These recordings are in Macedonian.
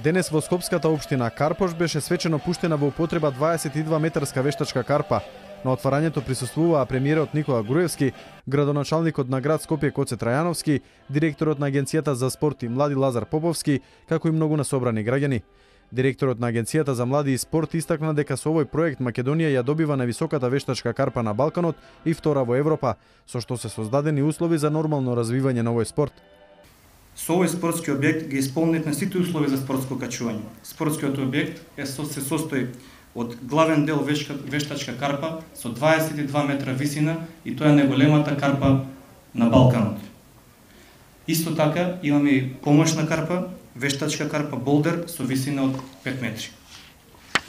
Денес во Скопската општина Карпош беше свечено пуштена во употреба 22-метарска вештачка карпа. На отварањето присуствуваа премиерот Никола Груевски, градоначалникот на град Скопје Коце Трајановски, директорот на Агенцијата за спорт и млади Лазар Поповски, како и многу насобрани граѓани. Директорот на Агенцијата за млади и спорт истакна дека со овој проект Македонија ја добива највисоката вештачка карпа на Балканот и втора во Европа, со што се создадени услови за нормално развивање на овој спорт. Со овој спортски објект ги исполнетме сите услови за спортско качување. Спортскиот објект се состои од главен дел вештачка карпа со 22 метра висина и тоа е најголемата карпа на Балканот. Исто така имаме и помошна карпа, вештачка карпа болдер со висина од 5 метри.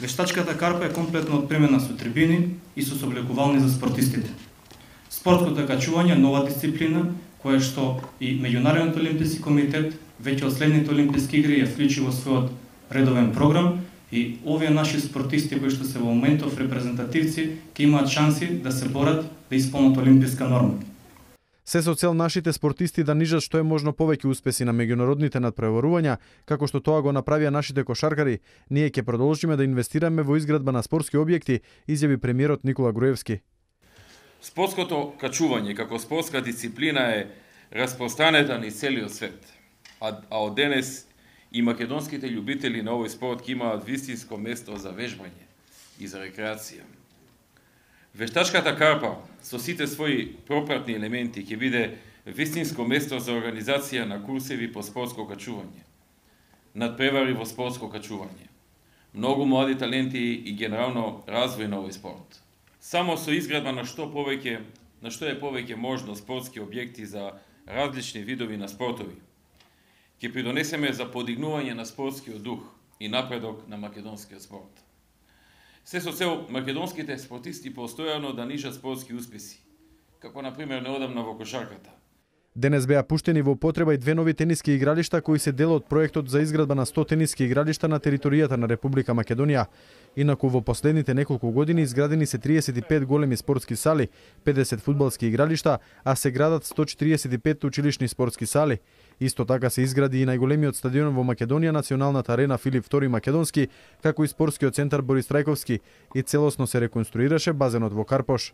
Вештачката карпа е комплетно отпремена со трибини и со соблекувални за спортистите. Спортското качување е нова дисциплина, која што и Меѓународниот олимписки комитет веќе од следните олимписки игри ја вклучи во својот редовен програм и овие наши спортисти кои што се во моментов репрезентативци ќе имаат шанси да се борат да исполнат олимписка норма. Се со цел нашите спортисти да нижат што е можно повеќе успеси на меѓународните надпреварувања, како што тоа го направија нашите кошаркари, ние ќе продолжиме да инвестираме во изградба на спортски објекти, изјави премиерот Никола Груевски. Спортското качување како спортска дисциплина е распространета низ целиот свет, а од денес и македонските љубители на овој спорт ќе имаат вистинско место за вежбање и за рекреација. Вештачката карпа со сите своји пропратни елементи ќе биде вистинско место за организација на курсеви по спортско качување, надпревари во спортско качување, многу млади таленти и генерално развој на овој спорт. Само со изградба на што е повеќе можно спортски објекти за различни видови на спортови, ќе придонесеме за подигнување на спортскиот дух и напредок на македонскиот спорт. Се со цел македонските спортисти постојано да нижат спортски успеси, како на пример неодамна во кошарката. Денес беа пуштени во употреба и две нови тениски игралишта кои се дел од проектот за изградба на 100 тениски игралишта на територијата на Република Македонија. Инаку во последните неколку години изградени се 35 големи спортски сали, 50 фудбалски игралишта, а се градат 145 училишни спортски сали. Исто така се изгради и најголемиот стадион во Македонија, Националната арена Филип II Македонски, како и спортскиот центар Борис Трајковски, и целосно се реконструираше базенот во Карпош.